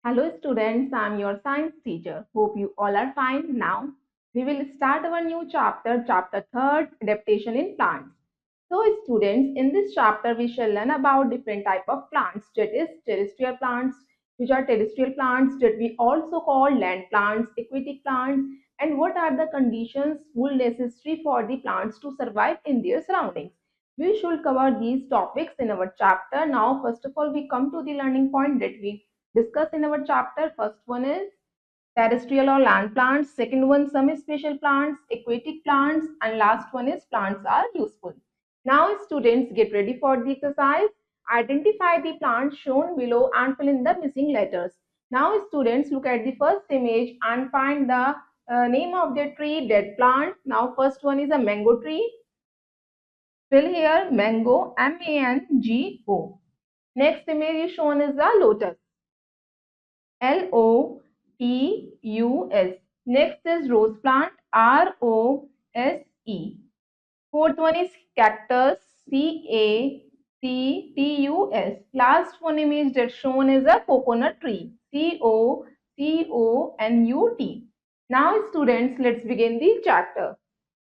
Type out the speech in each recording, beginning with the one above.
Hello students, I am your science teacher. Hope you all are fine. Now we will start our new chapter, chapter 3rd, adaptation in plants. So students, in this chapter we shall learn about different type of plants, that is terrestrial plants, which are terrestrial plants that we also call land plants, aquatic plants, and what are the conditions would necessary for the plants to survive in their surroundings. We should cover these topics in our chapter. Now first of all we come to the learning point that we discuss in our chapter. First one is terrestrial or land plants. Second one, some special plants, aquatic plants, and last one is plants are useful. Now students, get ready for the exercise. Identify the plants shown below and fill in the missing letters. Now students, look at the first image and find the name of the tree, dead plant. Now first one is a mango tree. Fill here mango, mango. Next image is shown is a lotus. LOTUS. Next is rose plant, ROSE. Fourth one is cactus, CACTUS. Last one image that shown is a coconut tree, COCONUT. Now students, let's begin the chapter.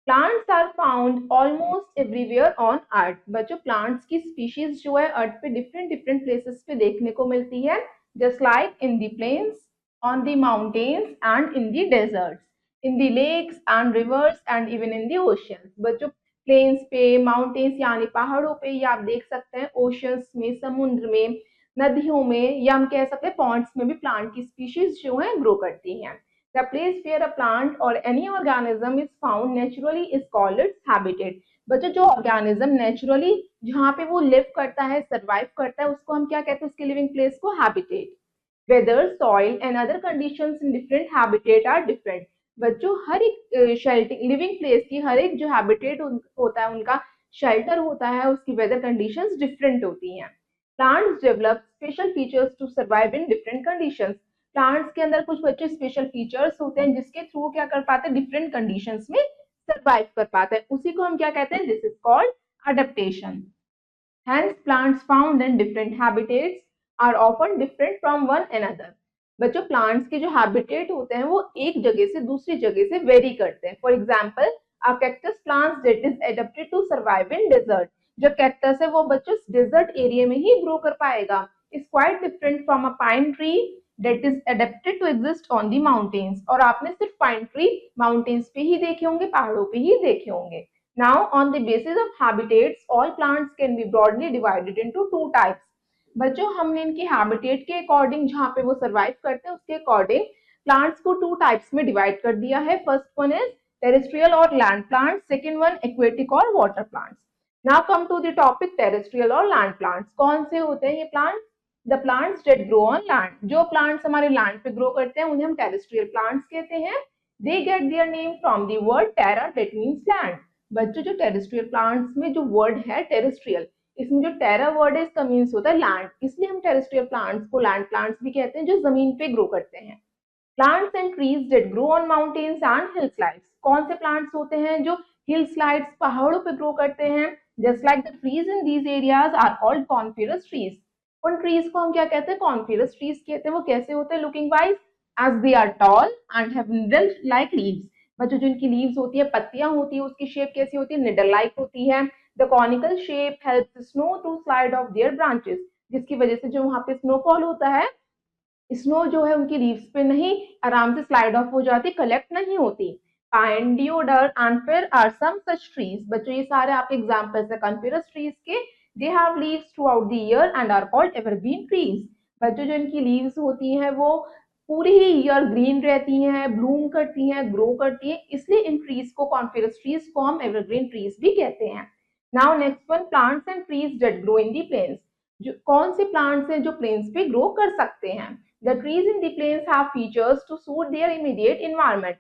Plants are found almost everywhere on earth. बच्चों, plants की species जो है अर्थ पे different different places पे देखने को मिलती है, just like in the plains, on the mountains and in the deserts, in the lakes and rivers and even in the oceans. बच्चों, प्लेन्स पे, माउंटेन्स यानी पहाड़ों पे, या आप देख सकते हैं ओशियंस में, समुद्र में, नदियों में, या हम कह सकते हैं पॉन्ड्स में भी प्लांट की स्पीशीज जो है ग्रो करती हैं। The place where a plant or any organism is found naturally is called its habitat. बच्चों, जो ऑर्गेनिज्म नेचुरली जहाँ पे वो लिव करता है, सर्वाइव करता है, उसको हम क्या कहते हैं, उसके लिविंग प्लेस को habitat. Weather, soil and other conditions in different habitat are different. बच्चों, हर एक शेल्टर लिविंग प्लेस की हर एक जो हैबिटेट होता है, उनका शेल्टर होता है, उसकी वेदर कंडीशंस डिफरेंट होती हैं। Plants develop special features to survive in different conditions. Plants के अंदर कुछ बच्चे स्पेशल फीचर्स होते हैं जिसके थ्रू क्या कर पाते हैं, डिफरेंट कंडीशंस में सर्वाइव कर पाते हैं। उसी को हम क्या कहते हैं, this is called adaptation. Hence, plants found in different habitats are often different from one another. बच्चों, प्लांट्स के जो हैबिटेट होते हैं वो एक जगह से दूसरी जगह से वेरी करते हैं। For example, a cactus plants that is adapted to survive in desert. जो कैक्टस है वो बच्चों डेजर्ट एरिया में ही ग्रो कर पाएगा। Is quite different from a pine tree that is adapted to exist on the mountains. और आपने सिर्फ पाइन ट्री माउंटेन्स पे ही देखे होंगे, पहाड़ों पे ही देखे होंगे। Now, on the basis of habitats, all plants can be broadly divided into two types. बच्चों, हमने इनके हैबिटेट के अकॉर्डिंग, जहाँ पे वो सर्वाइव करते हैं उसके अकॉर्डिंग प्लांट्स को टू टाइप्स में डिवाइड कर दिया है। फर्स्ट वन इज टेरेस्ट्रियल और land plants, second one aquatic और water plants. Now come to the topic terrestrial और लैंड प्लांट्स। कौन से होते हैं ये plants? The plants that grow on land. जो प्लांट्स हमारे लैंड पे ग्रो करते हैं उन्हें हम टेरेस्ट्रियल प्लांट्स कहते हैं। They get their name from the word Terra that means land. बच्चों, जो टेरेस्ट्रियल प्लांट्स में जो वर्ड है टेरेस्ट्रियल, इसमें जो टेरा वर्ड है इसका मीन्स होता है लैंड, इसलिए हम टेरेस्ट्रियल प्लांट्स को लैंड प्लांट्स भी कहते हैं, जो जमीन पे ग्रो करते हैं। Plants and trees that grow on mountains and hill slides. कौन से प्लांट्स होते हैं जो हिल स्लाइड्स, पहाड़ों पे ग्रो करते हैं? Just like the trees in these areas are called coniferous trees. उन ट्रीज को हम क्या कहते हैं, कॉनिफरस ट्रीज कहते हैं। वो कैसे होते हैं looking wise? As they are tall and have needle like leaves. बच्चों, जो इनकी लीव्स होती है, पत्तियां होती है, उसकी शेप कैसी होती है, निडल लाइक होती है। The conical shape helps snow to slide off their branches, जिसकी वजह से जो वहां पे स्नोफॉल होता है, स्नो जो है उनकी लीव्स पे नहीं आराम से स्लाइड ऑफ हो जाती, कलेक्ट नहीं होती। Pine, deodar and fir are some such trees. बच्चों, ये सारे आपके एग्जांपल्स है कॉनिफरस ट्रीज के। They have leaves throughout the year and are called evergreen trees. बच्चों, जो इनकी लीव्स होती हैं वो पूरी ही ईयर ग्रीन रहती हैं, ब्लूम करती हैं, ग्रो करती हैं, इसलिए इन ट्रीज को, कॉनिफरस ट्रीज को हम एवरग्रीन ट्रीज भी कहते हैं। Now next one, plants and trees that grow in the plains. जो कौन से प्लांट्स हैं जो प्लेन्स पे ग्रो कर सकते हैं? The trees in the plains have features to suit their immediate environment.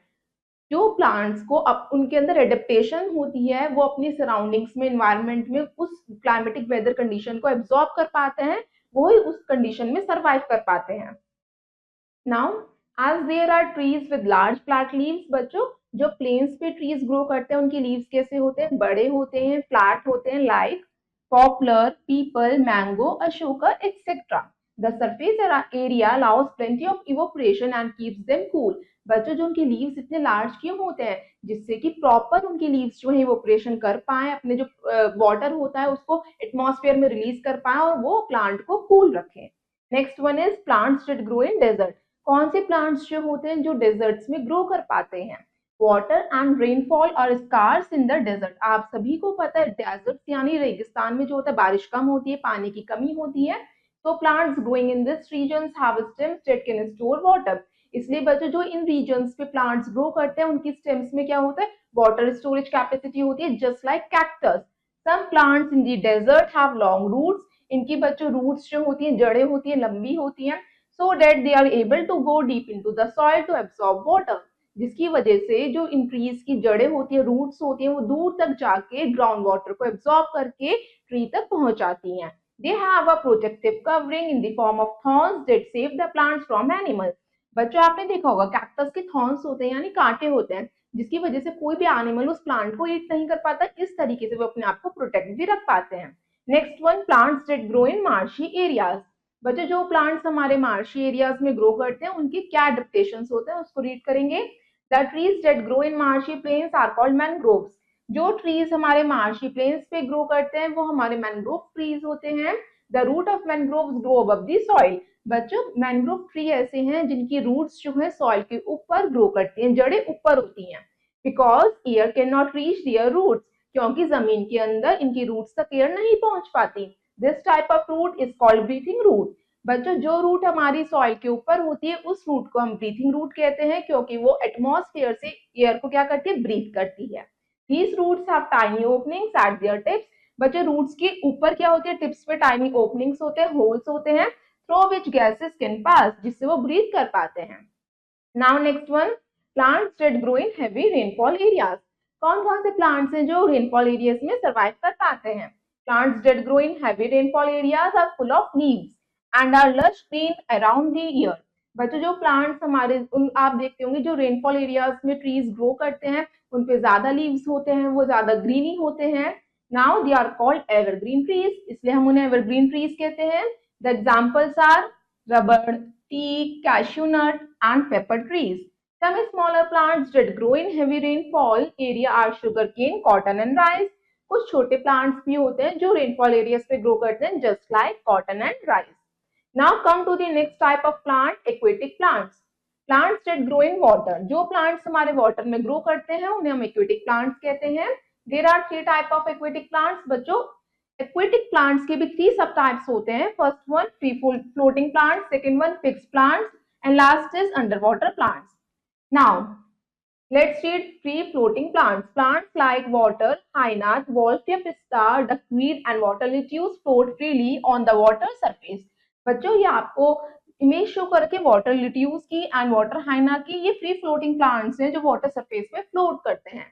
जो प्लांट्स को अब उनके अंदर एडेप्टेशन होती है, वो अपनी सराउंडिंग्स में, एनवायरनमेंट में उस क्लाइमेटिक वेदर कंडीशन को एब्जॉर्ब कर पाते हैं, वो ही उस कंडीशन में सर्वाइव कर पाते हैं। Now, as there are trees with large flat leaves. बच्चों, जो प्लेन्स पे ट्रीज ग्रो करते हैं उनकी लीव्स कैसे होते हैं, बड़े होते हैं, फ्लैट होते हैं, like popular, people, mango, Ashoka etcetera. The surface area allows plenty of evaporation and keeps them cool. बच्चों जो उनके लीव्स इतने लार्ज क्यों होते हैं, जिससे कि प्रॉपर उनके लीव्स जो है इवोपरेशन कर पाए, अपने जो वाटर होता है उसको एटमॉस्फेयर में रिलीज कर पाए और वो प्लांट को कूल रखें। Next one is plants that grow in desert. कौन से प्लांट्स जो होते हैं जो डेजर्ट्स में ग्रो कर पाते हैं? वाटर एंड रेनफॉल और स्कार्स इन द डेजर्ट। आप सभी को पता है डेजर्ट यानी रेगिस्तान में जो होता है बारिश कम होती है, पानी की कमी होती है, तो plants growing in this regions have stems that can store water. इसलिए बच्चों जो इन रीजन्स पे प्लांट्स ग्रो करते हैं उनकी स्टेम्स में क्या होता है, वाटर स्टोरेज कैपेसिटी होती है, just like cactus. Some plants in the desert have long roots. इनकी बच्चों रूट्स जो होती हैं, जड़ें होती हैं, लंबी होती हैं, so that they are able to go deep into the soil to absorb water. जिसकी वजह से जो इन ट्रीज की जड़ें होती है, रूट्स होती हैं, वो दूर तक जाके ग्राउंड वाटर को एब्सॉर्ब करके ट्री तक पहुंचाती हैं। They have a protective covering in the form of thorns that save the plants from animals. बच्चों आपने देखा होगा कैक्टस के थॉर्न्स होते हैं यानी कांटे होते हैं, जिसकी वजह से कोई भी एनिमल उस प्लांट को ईट नहीं कर पाता। इस तरीके से वो अपने आप को प्रोटेक्ट भी रख पाते हैं। Next one, plants that grow in marshy areas. बच्चों जो प्लांट्स हमारे मार्शी एरियाज में ग्रो करते हैं उनके क्या एडेप्टेशन होते हैं उसको रीड करेंगे। The trees that grow in marshy plains are called mangroves. जो ट्रीज हमारे मार्शी प्लेन्स पे ग्रो करते हैं वो हमारे मैनग्रोव ट्रीज होते हैं। The root of mangroves grow above the soil. बच्चों मैनग्रोव ट्री ऐसे हैं जिनकी रूट्स जो है सॉइल के ऊपर ग्रो करती हैं, जड़ें ऊपर होती हैं। Because air can not reach their roots, क्योंकि जमीन के अंदर इनकी रूट्स तक एयर नहीं पहुंच पाती। This type of root is called breathing root. बच्चों जो रूट हमारी सॉइल के ऊपर होती है उस रूट को हम ब्रीथिंग रूट कहते हैं, क्योंकि वो एटमॉस्फेयर से एयर को क्या करती है, ब्रीथ करती है। These roots have tiny openings at their tips. बच्चे रूट्स के ऊपर क्या होती है, टिप्स पे टाइनी ओपनिंग्स होते हैं, होल्स होते हैं, through which gases can pass, जिससे वो ब्रीथ कर पाते हैं। Now next one, plants that grow in heavy rainfall areas. कौन कौन से प्लांट्स हैं जो रेनफॉल एरियाज में सर्वाइव कर पाते हैं? Plants that grow in heavy rainfall areas are full of leaves and are lush green around the year. बच्चों जो प्लांट्स हमारे आप देखते होंगे जो रेनफॉल एरियाज में ट्रीज ग्रो करते हैं उन पे ज्यादा लीव्स होते हैं, वो ज्यादा ग्रीनी होते हैं। Now they are called evergreen trees, इसलिए हम उन्हें एवरग्रीन ट्रीज कहते हैं। The examples are rubber, tea, cashew nut, and pepper trees. Some smaller plants that grow in heavy rainfall area are sugarcane, cotton and rice. कुछ छोटे plants भी होते हैं जो rainfall areas पे grow करते हैं, just like cotton and rice. Now come to the next type of plant, aquatic plants. Plants that grow in water. जो plants हमारे water में grow करते हैं उन्हें हम aquatic plants कहते हैं. There are three type of aquatic plants. बच्चों एक्वेटिक प्लांट्स के भी 3 सब टाइप्स होते हैं। First one free floating plants, second one fixed plants and last is under water plants. Now let's read free floating plants. Plants like water, hyacinth, wolffia pistia, duckweed and water lettuce float freely on the water surface. बच्चों ये आपको image show करके water lettuce की and water हाइना की, ये free floating plants हैं जो water surface पे फ्लोट करते हैं।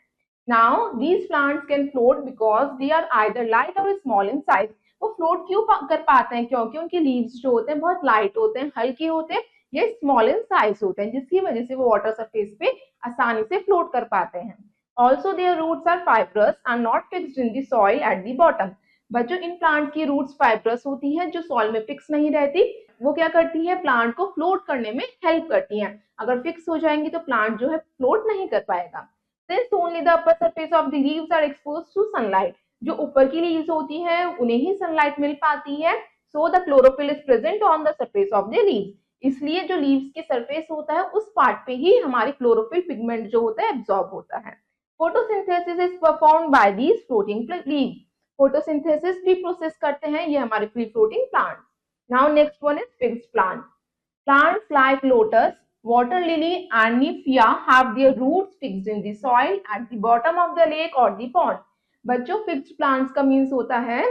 Now these plants can float because they are either light or small in size. वो फ्लोट क्यों कर पाते हैं? क्योंकि उनके लीव्स जो होते हैं बहुत लाइट होते हैं, हल्के होते हैं, ये स्मॉल इन साइज होते हैं, जिसकी वजह से वो वाटर सरफेस पे आसानी से फ्लोट कर पाते हैं। Also their roots are fibrous and not fixed in the soil at the bottom. बच्चों इन प्लांट की रूट्स फाइब्रस होती हैं जो सॉइल में फिक्स नहीं रहती। वो क्या करती है, प्लांट को फ्लोट करने में हेल्प करती हैं। अगर फिक्स हो जाएंगी तो प्लांट जो है फ्लोट नहीं कर पाएगा। Since only the upper surface of the leaves are exposed to sunlight, जो ऊपर की लीव्स होती हैं उन्हें ही सनलाइट मिल पाती है, so the chlorophyll is present on the surface of the leaves. इसलिए जो लीव्स की सरफेस होता है उस पार्ट पे ही हमारी क्लोरोफिल पिगमेंट जो होता है एब्जॉर्ब होता है। Photosynthesis is performed by these floating leaves. Photosynthesis भी प्रोसेस करते हैं ये हमारे free floating plant. Now next one is fixed plant. Plants like lotus, water lily and nymphaea have their roots fixed in the soil at the bottom of the lake or the pond. बच्चों fixed plants का means होता है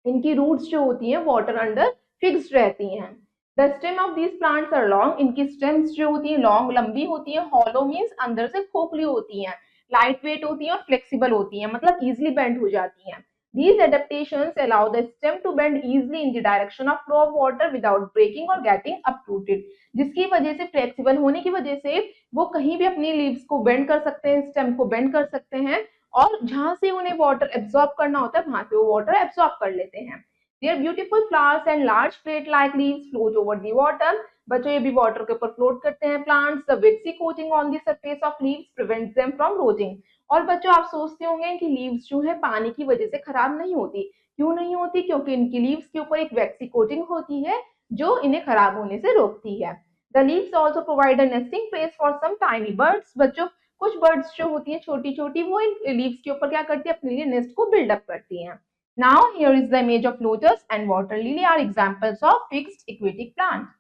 इनकी roots जो होती हैं water under fixed रहती हैं। The stem of these plants are long, इनकी स्टेम्स जो होती हैं लॉन्ग लंबी होती हैं। हॉलो मीन्स अंदर से खोखली होती हैं, लाइट वेट होती हैं और फ्लेक्सिबल होती हैं, मतलब इजिली बेंड हो जाती हैं। These adaptations allow the stem to bend easily in the direction of flow of water without breaking or getting uprooted. जिसकी वजह से फ्लेक्सिबल होने की वजह से वो कहीं भी अपनी लीव्स को बेंड कर सकते हैं, स्टेम को बेंड कर सकते हैं और जहां से उन्हें वाटर एब्सॉर्ब करना होता है वहां से वो वाटर एब्सॉर्ब कर लेते हैं। Their beautiful flowers and large plate-like leaves float over the water. बच्चों ये भी वाटर के ऊपर फ्लोट करते हैं plants. The waxy coating on the surface of leaves prevents them from rotting. और बच्चों आप सोचते होंगे कि लीव्स जो है पानी की वजह से खराब नहीं होती. क्यों नहीं होती? क्योंकि इनकी लीव्स के ऊपर एक वैक्सी कोटिंग होती है जो इन्हें खराब होने से रोकती है. The leaves also provide a nesting place for some tiny birds. बच्चों कुछ बर्ड्स जो होती हैं छोटी छोटी वो इन लीव्स के ऊपर क्या करती है? अपने लिए नेस्ट को बिल्डअप करती हैं. Now here is the image of lotus and water lily are examples of fixed aquatic plants.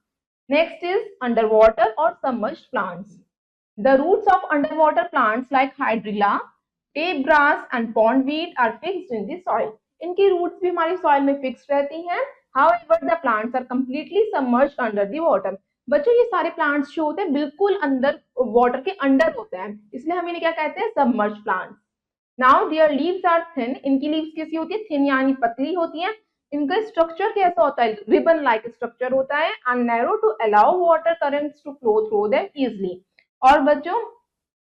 Next is underwater or submerged plants. The roots of underwater plants like hydrilla, tape grass and pondweed are fixed in the soil. इनकी roots भी हमारी soil में fixed रहती हैं. However, the plants are completely submerged under the water. बच्चों ये सारे plants जो होते हैं बिल्कुल अंदर वाटर के अंडर होते हैं, इसलिए हम इन्हें क्या कहते हैं? Submerge plants. Now their leaves are thin. इनकी लीव्स कैसी होती है? थिन यानी पतली होती हैं. इनका स्ट्रक्चर कैसा होता है? रिबन लाइक स्ट्रक्चर होता है and narrow to allow water currents to flow through them easily. और बच्चों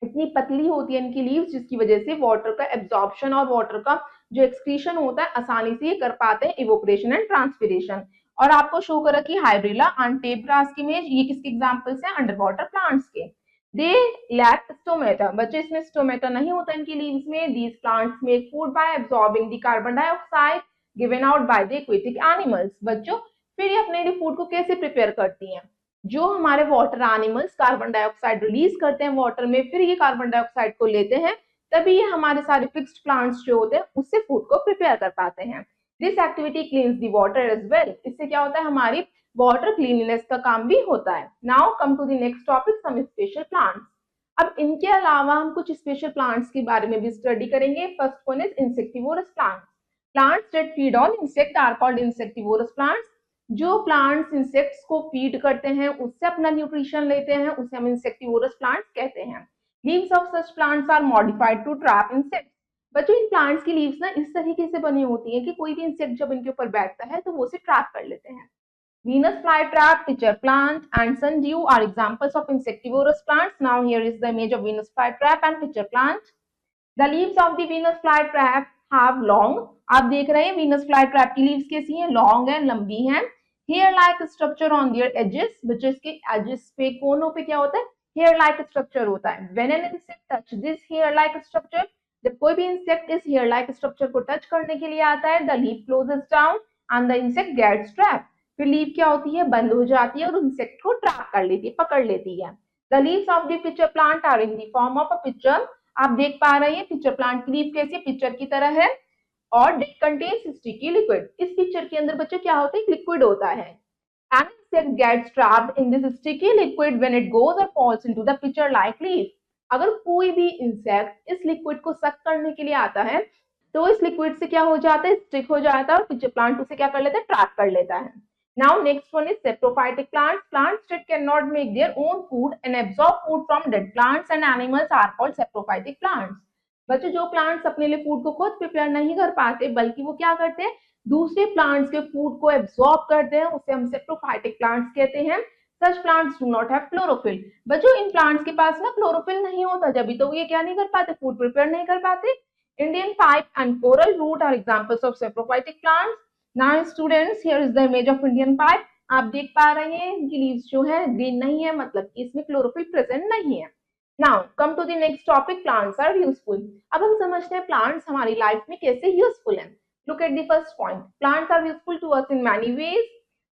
इतनी पतली होती है इनकी लीव्स जिसकी वजह से वाटर का एब्जॉर्प्शन और वाटर का जो एक्सक्रीशन होता है आसानी से ये कर पाते हैं, इवोपरेशन एंड ट्रांसपिरेशन. और आपको शो कर रखी हाइड्रिला एंड टेप ग्रास की इमेज. ये किसके एग्जांपल्स हैं? अंडर वाटर प्लांट्स के. They lack stomata. बच्चों इसमें स्टोमेटा नहीं होता इनकी लीव्स में. These plants make food by absorbing the carbon dioxide given out by the aquatic animals. बच्चों फिर ये अपने लिए फूड को कैसे प्रिपेयर करती हैं? जो हमारे water animals carbon dioxide release करते हैं वाटर में, फिर ये कार्बन डाइऑक्साइड को लेते हैं, तभी ये हमारे सारे फिक्स्ड प्लांट्स जो होते हैं उससे फूड को प्रिपेयर कर पाते हैं. This activity cleans the water as well. इससे क्या होता है? हमारी वाटर क्लीननेस का काम भी होता है. Now come to the next topic, some special plants. अब इनके अलावा हम कुछ स्पेशल प्लांट्स के बारे में भी स्टडी करेंगे. First one is insectivorous plants. Plants that feed on insect are called insectivorous plants. जो प्लांट्स इंसेक्ट्स को फीड करते हैं, उससे अपना न्यूट्रिशन लेते हैं, उसे हम इंसेक्टिवोरस प्लांट्स कहते हैं. Leaves of such plants are modified to trap insects. बच्चों इन प्लांट्स की लीव्स ना इस तरीके से बनी होती हैं कि कोई भी इंसेक्ट जब इनके ऊपर बैठता है तो वो उसे ट्रैप कर लेते हैं. Venus flytrap, pitcher plant, and sundew are examples of insectivorous plants. Now here is the image of Venus flytrap and pitcher plant. The leaves of the Venus flytrap have long. आप देख रहे हैं Venus flytrap की leaves कैसी हैं? Long है, लंबी हैं. Hair-like structure on their edges. बच्चों इसके edges पे, कोनों पे क्या होता है? Hair-like structure होता है. When an insect touch this hair-like structure, जब कोई भी इंसेक्ट इस hair-like structure को टच करने के लिए आता है, the leaf closes down and the insect gets trapped. फिर लीव क्या होती है? बंद हो जाती है और इंसेक्ट को ट्रैप कर लेती है, पकड़ लेती है. The leaves of the pitcher plant are in the form of a pitcher. आप देख पा रहे हैं पिचर प्लांट की लीव कैसी है? पिचर की तरह है और इट कंटेन्स स्टिकी लिक्विड. इस पिचर के अंदर बच्चों क्या होता है? लिक्विड होता है. An insect gets trapped in this sticky liquid when it goes or falls into the pitcher like leaf. अगर कोई भी इंसेक्ट इस लिक्विड को सक करने के लिए आता है तो इस लिक्विड से क्या हो जाता है? स्टिक हो जाता है और पिचर प्लांट उसे क्या कर लेता है? ट्रैप कर लेता है. Now next one is saprophytic plants. Plants that cannot make their own food and absorb food from dead plants and animals are called saprophytic plants. बच्चों जो प्लांट्स अपने लिए फूड को खुद प्रिपेयर नहीं कर पाते बल्कि वो क्या करते हैं? दूसरे प्लांट्स के फूड को एब्सॉर्ब करते हैं, उसे हम saprophytic plants कहते हैं. Such plants do not have chlorophyll. बच्चों इन प्लांट्स के पास ना क्लोरोफिल नहीं होता, जब भी तो ये क्या नहीं कर पाते? फूड प्रिपेयर नहीं कर पाते. Indian pipe and coral root are examples of saprophytic plants. Now students, here is the image of Indian pipe. आप देख पा रहे हैं इनकी लीव्स जो है ग्रीन नहीं है, मतलब इसमें क्लोरोफिल प्रेजेंट नहीं है. Now come to the next topic, plants are useful. अब हम समझते हैं प्लांट्स हमारी लाइफ में कैसे यूजफुल हैं. Look at the first point. Plants are useful to us in many ways.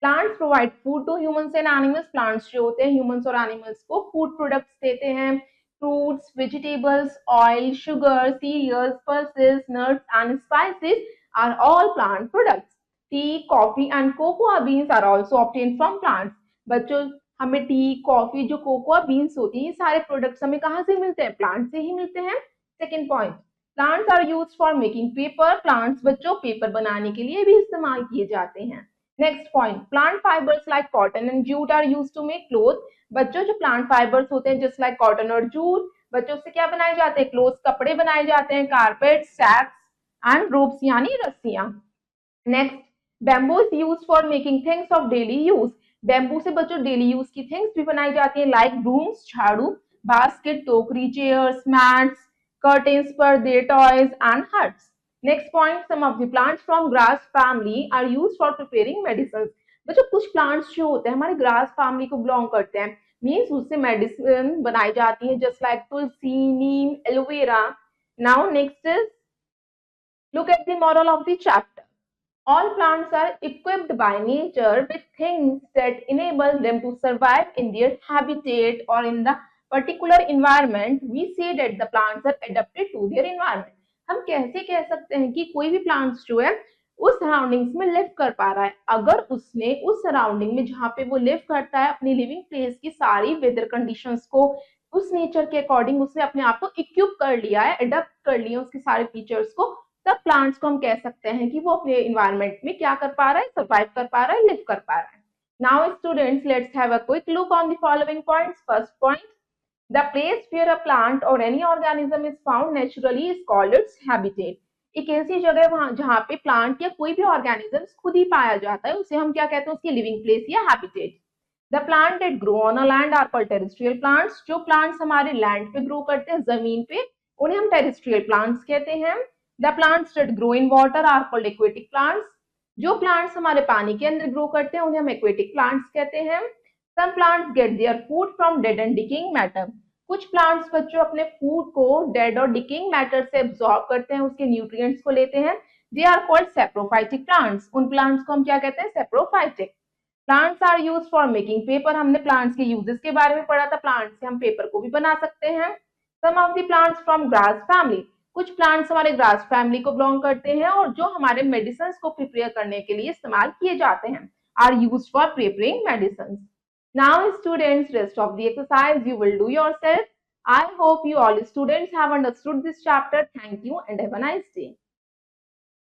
Plants provide food to humans and animals. Plants जो होते हैं humans और animals को food products देते हैं. Fruits, vegetables, oil, sugar, cereals, pulses, nuts and spices are all plant products. Tea, coffee and cocoa beans are also obtained from plants. बच्चों हमें T, coffee, जो कोकोआ बीन्स होती हैं, ये सारे प्रोडक्ट्स हमें कहाँ से मिलते हैं? प्लांट से ही मिलते हैं. Second point, plants are used for making paper. Plants बच्चों पेपर बनाने के लिए भी इस्तेमाल किए जाते हैं. Next point, plant fibres like cotton and jute are used to make cloth. बच्चों जो प्लांट फाइबर्स होते हैं जस्ट लाइक कॉटन और जूट, बच्चों से क्या बनाए जाते हैं? क्लोथ, कपड़े बनाए जाते हैं. कारपेट, सैक्स एंड रोप्स यानी रस्सियां. Next, bamboo is used for making things of daily use. Bamboo से बच्चों डेली यूज की थिंग्स भी बनाई जाती हैं लाइक ब्रूम्स, झाड़ू, बास्केट, टोकरी, चेयर्स, मैट्स, कर्टेन्स, पर्दे, toys and huts. Next point, some of the plants from grass family are used for preparing medicine. बच्चों कुछ प्लांट्स जो होते हैं हमारे ग्रास फैमिली को बिलोंग करते हैं, मीन्स उससे मेडिसिन बनाई जाती है, just like Tulsi, Neem, aloe vera. Now next is look at the moral of the chapter. All plants are equipped by nature with things that enable them to survive in their habitat or in the particular environment. We say that the plants are adapted to their environment. हम कैसे कह सकते हैं कि कोई भी plants जो है उस सराउंडिंग्स में लिव कर पा रहा है, अगर उसने उस सराउंडिंग में जहाँ पे वो लिव करता है अपनी लिविंग प्लेस की सारी वेदर कंडीशंस को उस नेचर के अकॉर्डिंग उसने अपने आप को इक्विप कर लिया है, अडेप्ट कर लिया उसके सारे फीचर्स को, तब प्लांट्स को हम कह सकते हैं कि वो अपने इन्वायरमेंट में क्या कर पा रहा है, सर्वाइव कर पा रहा है, लिव कर पा रहा है। Now students let's have a quick look on the following points. First point, the place where a plant और any organism is found naturally is called its habitat. एक ऐसी जगह वहां जहाँ पे प्लांट या कोई भी ऑर्गेनिज्म खुद ही पाया जाता है उसे हम क्या कहते हैं, उसकी लिविंग प्लेस या habitat. The plant that grow on a land are called terrestrial plants. जो प्लांट्स हमारे लैंड पे ग्रो करते हैं, जमीन पे, उन्हें हम टेरेस्ट्रियल प्लांट्स कहते हैं। The plants that grow in water are called aquatic plants. जो प्लांट्स हमारे पानी के अंदर ग्रो करते हैं उन्हें हम एक्वेटिक प्लांट्स कहते हैं। Some plants get their food from dead and decaying matter. कुछ प्लांट्स बच्चों अपने फूड को डेड और डिकेइंग मैटर से एब्जॉर्ब करते हैं, उसके न्यूट्रिएंट्स को लेते हैं। They are called saprophytic plants. उन प्लांट्स को हम क्या कहते हैं, saprophytic. Plants are use for making paper. हमने प्लांट्स के यूजेस के बारे में पढ़ा था, प्लांट्स से हम पेपर को भी बना सकते हैं। Some of the plants from grass family. कुछ प्लांट्स हमारे ग्रास फैमिली को बिलोंग करते हैं और जो हमारे मेडिसिन को प्रिपेयर करने के लिए इस्तेमाल किए जाते हैं, are use for preparing medicine. Now students, rest of the exercise you will do yourself. I hope you all students have understood this chapter. Thank you and have a nice day.